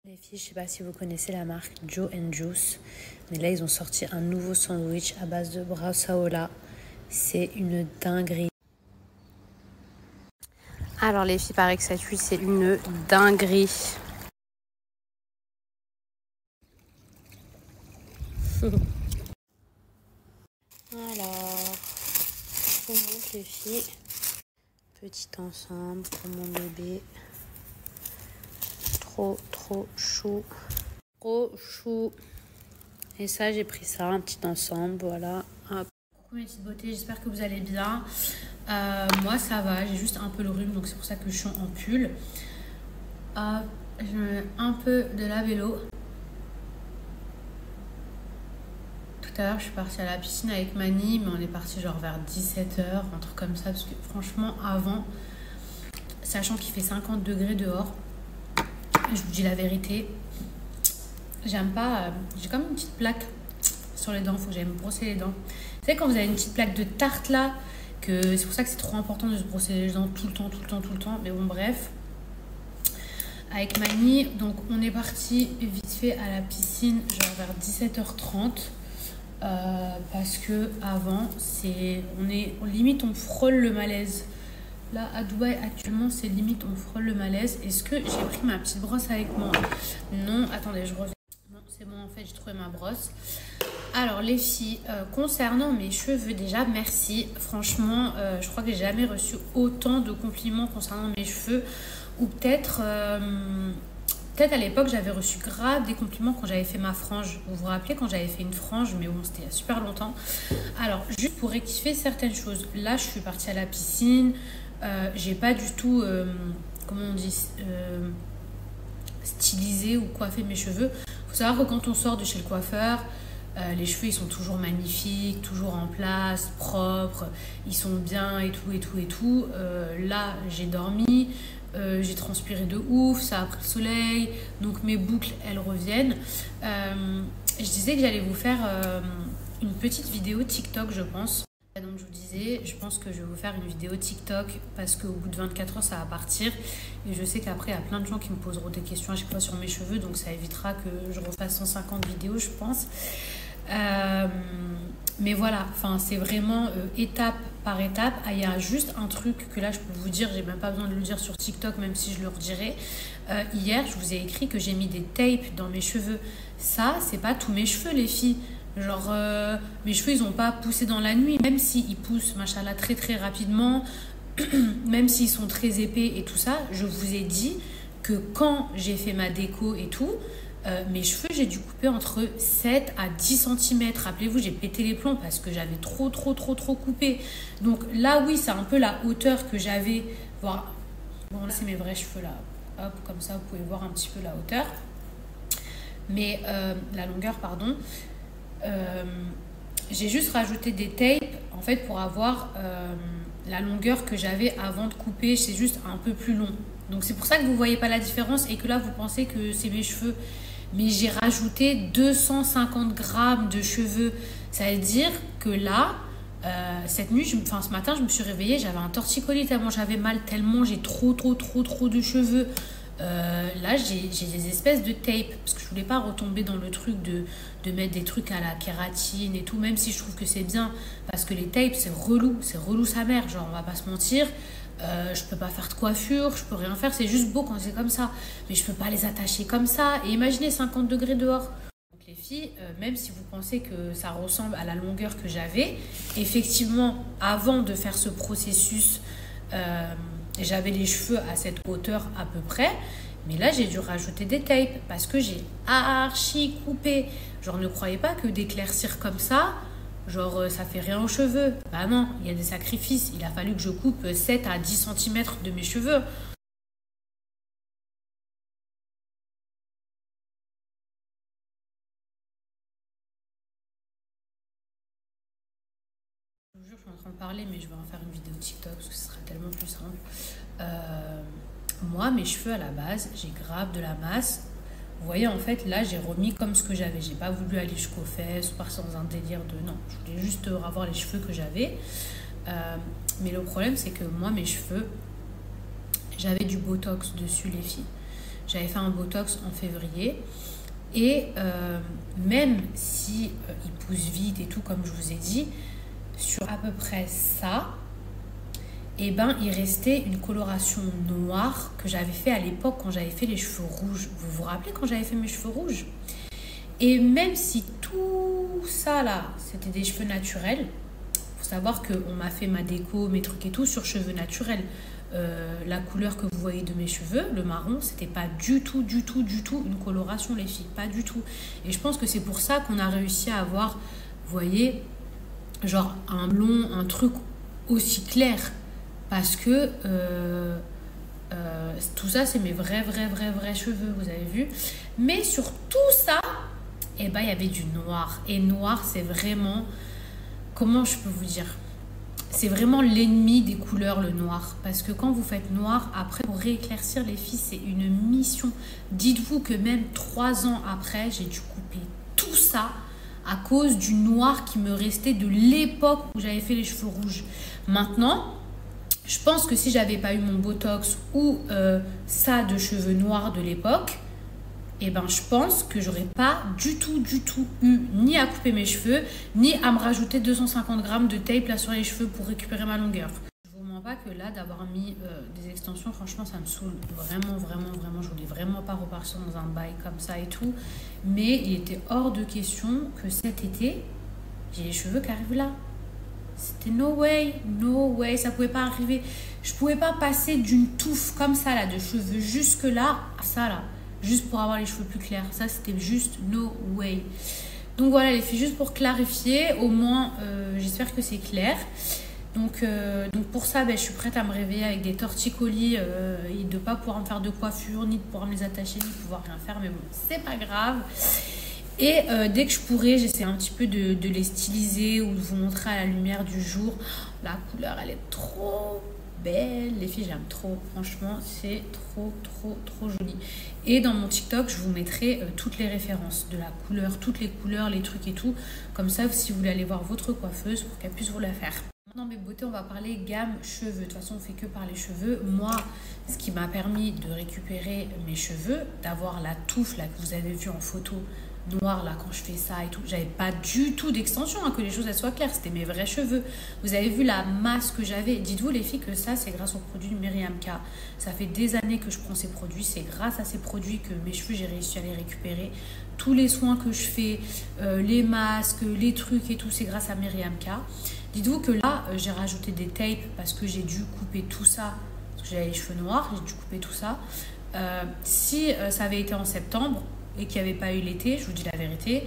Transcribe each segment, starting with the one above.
Les filles, je sais pas si vous connaissez la marque Joe & Juice, mais là ils ont sorti un nouveau sandwich à base de brasaola. C'est une dinguerie. Alors les filles, paraît que cette huile c'est une dinguerie. Alors, je vous montre les filles. Petit ensemble pour mon bébé. Trop chou. Trop chou. Et ça, j'ai pris ça, un petit ensemble, voilà. Hop. Coucou mes petites beautés, j'espère que vous allez bien. Moi, ça va, j'ai juste un peu le rhume, donc c'est pour ça que je suis en pull. Je mets un peu de la vélo. Tout à l'heure, je suis partie à la piscine avec Mani, mais on est parti genre vers 17 h, un truc comme ça, parce que franchement, avant, sachant qu'il fait 50 degrés dehors, je vous dis la vérité, j'aime pas, j'ai comme une petite plaque sur les dents, faut que j'aille me brosser les dents. Vous savez quand vous avez une petite plaque de tarte là, que c'est pour ça que c'est trop important de se brosser les dents tout le temps, mais bon bref. Avec Mani, donc on est parti vite fait à la piscine genre vers 17 h 30 parce que avant limite on frôle le malaise. Là, à Dubaï, actuellement, c'est limite, on frôle le malaise. Est-ce que j'ai pris ma petite brosse avec moi? Non, attendez, je reviens. Non, c'est bon, en fait, j'ai trouvé ma brosse. Alors, les filles, concernant mes cheveux, déjà, merci. Franchement, je crois que j'ai jamais reçu autant de compliments concernant mes cheveux. Ou peut-être à l'époque, j'avais reçu grave des compliments quand j'avais fait ma frange. Vous vous rappelez quand j'avais fait une frange, mais bon, c'était il y a super longtemps. Alors, juste pour rectifier certaines choses. Là, je suis partie à la piscine. J'ai pas du tout comment on dit stylisé ou coiffé mes cheveux. Faut savoir que quand on sort de chez le coiffeur, les cheveux ils sont toujours magnifiques, toujours en place, propres, ils sont bien et tout. Là j'ai dormi, j'ai transpiré de ouf, ça a pris le soleil, donc mes boucles elles reviennent. Je disais que j'allais vous faire une petite vidéo TikTok, je pense. Donc je vous disais, je pense que je vais vous faire une vidéo TikTok parce qu'au bout de 24 heures ça va partir et je sais qu'après il y a plein de gens qui me poseront des questions à chaque fois sur mes cheveux, donc ça évitera que je refasse 150 vidéos je pense. Mais voilà, enfin c'est vraiment étape par étape. Il y a juste un truc que là je peux vous dire, j'ai même pas besoin de le dire sur TikTok même si je le redirai. Hier je vous ai écrit que j'ai mis des tapes dans mes cheveux. Ça c'est pas tous mes cheveux les filles. Genre, mes cheveux, ils n'ont pas poussé dans la nuit, même s'ils poussent, machallah, très rapidement, même s'ils sont très épais et tout ça, je vous ai dit que quand j'ai fait ma déco et tout, mes cheveux, j'ai dû couper entre 7 à 10 cm. Rappelez-vous, j'ai pété les plombs parce que j'avais trop coupé. Donc là, oui, c'est un peu la hauteur que j'avais. Voilà. Bon, là, c'est mes vrais cheveux, là. Hop, comme ça, vous pouvez voir un petit peu la hauteur. Mais la longueur, pardon. J'ai juste rajouté des tapes en fait pour avoir la longueur que j'avais avant de couper. C'est juste un peu plus long, donc c'est pour ça que vous voyez pas la différence et que là vous pensez que c'est mes cheveux, mais j'ai rajouté 250 grammes de cheveux. Ça veut dire que là cette nuit, ce matin je me suis réveillée, j'avais un torticolis tellement j'avais mal, tellement j'ai trop de cheveux. Là j'ai des espèces de tape parce que je voulais pas retomber dans le truc de mettre des trucs à la kératine et tout, même si je trouve que c'est bien parce que les tapes c'est relou sa mère, genre on va pas se mentir. Je peux pas faire de coiffure, je peux rien faire, c'est juste beau quand c'est comme ça, mais je peux pas les attacher comme ça. Et imaginez 50 degrés dehors. Donc les filles, même si vous pensez que ça ressemble à la longueur que j'avais, effectivement avant de faire ce processus j'avais les cheveux à cette hauteur à peu près, mais là j'ai dû rajouter des tapes parce que j'ai archi coupé. Genre ne croyez pas que d'éclaircir comme ça, genre ça fait rien aux cheveux. Bah non, il y a des sacrifices, il a fallu que je coupe 7 à 10 cm de mes cheveux. Je vous jure, je suis en train de parler, mais je vais en faire une vidéo TikTok parce que ce sera tellement plus simple. Moi, mes cheveux à la base, j'ai grave de la masse. Vous voyez, en fait, là, j'ai remis comme ce que j'avais. J'ai pas voulu aller jusqu'aux fesses ou partir dans un délire de... Non, je voulais juste avoir les cheveux que j'avais. Mais le problème, c'est que moi, mes cheveux, j'avais du botox dessus, les filles. J'avais fait un Botox en février. Et même si il pousse vite et tout, comme je vous ai dit, sur à peu près ça, et ben il restait une coloration noire que j'avais fait à l'époque quand j'avais fait les cheveux rouges. Vous vous rappelez quand j'avais fait mes cheveux rouges? Et même si tout ça là, c'était des cheveux naturels, faut savoir qu'on m'a fait ma déco, mes trucs et tout sur cheveux naturels. La couleur que vous voyez de mes cheveux, le marron, c'était pas du tout une coloration, les filles, pas du tout. Et je pense que c'est pour ça qu'on a réussi à avoir, vous voyez, genre un blond, un truc aussi clair. Parce que tout ça, c'est mes vrais cheveux, vous avez vu. Mais sur tout ça, eh ben, il y avait du noir. Et noir, c'est vraiment, comment je peux vous dire, c'est vraiment l'ennemi des couleurs, le noir. Parce que quand vous faites noir, après, pour rééclaircir les filles, c'est une mission. Dites-vous que même 3 ans après, j'ai dû couper tout ça à cause du noir qui me restait de l'époque où j'avais fait les cheveux rouges. Maintenant, je pense que si j'avais pas eu mon Botox ou ça de cheveux noirs de l'époque, et ben je pense que j'aurais pas du tout eu ni à couper mes cheveux, ni à me rajouter 250 grammes de tape là sur les cheveux pour récupérer ma longueur. Je vous mens pas que là, d'avoir mis des extensions, franchement, ça me saoule vraiment. Je voulais vraiment pas repartir dans un bail comme ça et tout. Mais il était hors de question que cet été, j'ai les cheveux qui arrivent là. C'était no way, ça pouvait pas arriver. Je pouvais pas passer d'une touffe comme ça là, de cheveux jusque là, à ça là. Juste pour avoir les cheveux plus clairs. Ça, c'était juste no way. Donc voilà les filles, juste pour clarifier, au moins, j'espère que c'est clair. Donc pour ça, je suis prête à me réveiller avec des torticolis et de ne pas pouvoir me faire de coiffure, ni de pouvoir me les attacher, ni de pouvoir rien faire. Mais bon, c'est pas grave. Et dès que je pourrai, j'essaie un petit peu de les styliser ou de vous montrer à la lumière du jour. La couleur, elle est trop belle. Les filles, j'aime trop. Franchement, c'est trop joli. Et dans mon TikTok, je vous mettrai toutes les références de la couleur, toutes les couleurs, les trucs et tout. Comme ça, si vous voulez aller voir votre coiffeuse pour qu'elle puisse vous la faire. Maintenant, mes beautés, on va parler gamme cheveux. De toute façon, on fait que parler cheveux. Moi, ce qui m'a permis de récupérer mes cheveux, d'avoir la touffe là que vous avez vue en photo noir là quand je fais ça et tout, j'avais pas du tout d'extension, que les choses elles soient claires, c'était mes vrais cheveux. Vous avez vu la masse que j'avais. Dites-vous les filles que ça c'est grâce aux produits de Myriam K. Ça fait des années que je prends ces produits, c'est grâce à ces produits que mes cheveux j'ai réussi à les récupérer. Tous les soins que je fais, les masques, les trucs et tout, c'est grâce à Myriam K. Dites-vous que là j'ai rajouté des tapes parce que j'ai dû couper tout ça, parce que j'avais les cheveux noirs, j'ai dû couper tout ça. Si ça avait été en septembre et qu'il n'y avait pas eu l'été, je vous dis la vérité,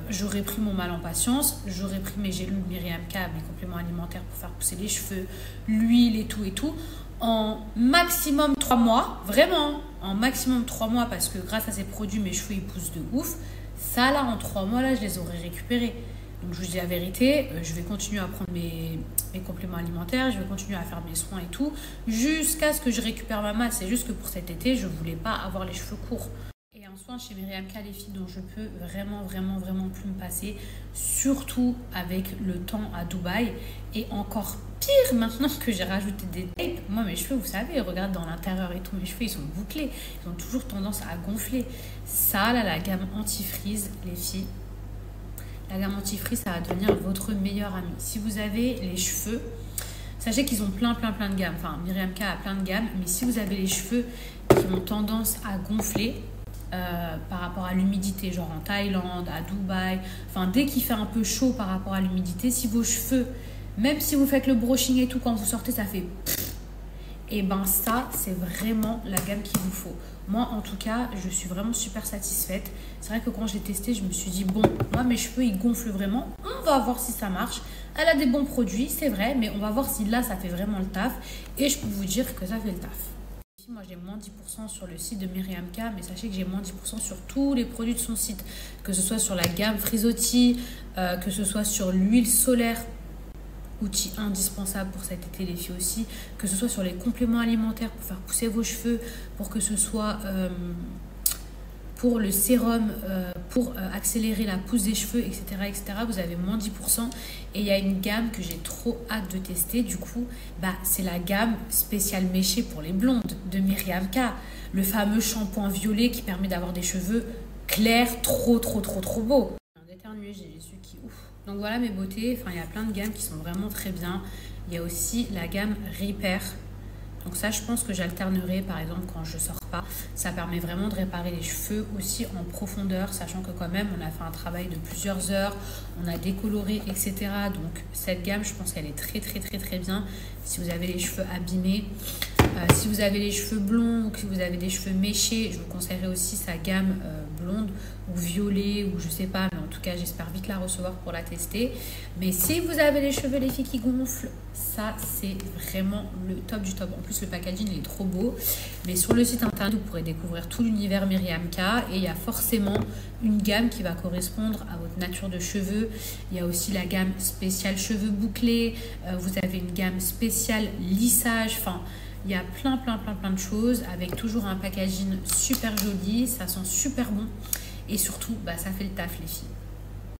j'aurais pris mon mal en patience, j'aurais pris mes gélules Myriam K, mes compléments alimentaires pour faire pousser les cheveux, l'huile et tout, en maximum 3 mois, vraiment, en maximum 3 mois, parce que grâce à ces produits, mes cheveux ils poussent de ouf. Ça là, en 3 mois, là, je les aurais récupérés. Donc je vous dis la vérité, je vais continuer à prendre mes compléments alimentaires, je vais continuer à faire mes soins et tout, jusqu'à ce que je récupère ma masse. C'est juste que pour cet été, je ne voulais pas avoir les cheveux courts. Et un soin chez Myriam K, les filles, dont je peux vraiment plus me passer, surtout avec le temps à Dubaï. Et encore pire maintenant que j'ai rajouté des tapes. Moi, mes cheveux, vous savez, regarde dans l'intérieur et tout, mes cheveux, ils sont bouclés. Ils ont toujours tendance à gonfler. Ça, là, la gamme anti-frizz, les filles, la gamme anti-frizz, ça va devenir votre meilleur ami. Si vous avez les cheveux, sachez qu'ils ont plein de gammes. Enfin, Myriam K a plein de gammes. Mais si vous avez les cheveux qui ont tendance à gonfler, par rapport à l'humidité, genre en Thaïlande, à Dubaï, enfin dès qu'il fait un peu chaud par rapport à l'humidité, si vos cheveux, même si vous faites le brushing et tout, quand vous sortez ça fait pfff, et ben ça c'est vraiment la gamme qu'il vous faut. Moi en tout cas je suis vraiment super satisfaite. C'est vrai que quand j'ai testé je me suis dit bon, moi mes cheveux ils gonflent vraiment, on va voir si ça marche. Elle a des bons produits c'est vrai, mais on va voir si là ça fait vraiment le taf, et je peux vous dire que ça fait le taf. Moi j'ai moins 10% sur le site de Myriam K, mais sachez que j'ai moins 10% sur tous les produits de son site, que ce soit sur la gamme Frizzotti, que ce soit sur l'huile solaire, outil indispensable pour cet été les filles aussi, que ce soit sur les compléments alimentaires pour faire pousser vos cheveux, pour que ce soit Pour le sérum, pour accélérer la pousse des cheveux, etc., etc., vous avez moins 10%. Et il y a une gamme que j'ai trop hâte de tester. Du coup, c'est la gamme spéciale méchée pour les blondes de Myriam K. Le fameux shampoing violet qui permet d'avoir des cheveux clairs, trop beaux. D'éternuer, j'ai les yeux qui ouf. Donc voilà mes beautés. Enfin, il y a plein de gammes qui sont vraiment très bien. Il y a aussi la gamme Repair. Donc ça, je pense que j'alternerai, par exemple, quand je sors pas. Ça permet vraiment de réparer les cheveux aussi en profondeur, sachant que quand même, on a fait un travail de plusieurs heures, on a décoloré, etc. Donc cette gamme, je pense qu'elle est très bien si vous avez les cheveux abîmés. Si vous avez les cheveux blonds ou que vous avez des cheveux méchés, je vous conseillerais aussi sa gamme blonde ou violet ou je sais pas, mais en tout cas j'espère vite la recevoir pour la tester. Mais si vous avez les cheveux, les filles qui gonflent, ça c'est vraiment le top du top. En plus le packaging il est trop beau. Mais sur le site internet vous pourrez découvrir tout l'univers Myriam K et il y a forcément une gamme qui va correspondre à votre nature de cheveux. Il y a aussi la gamme spéciale cheveux bouclés, vous avez une gamme spéciale lissage, enfin il y a plein de choses avec toujours un packaging super joli, ça sent super bon et surtout ça fait le taf les filles.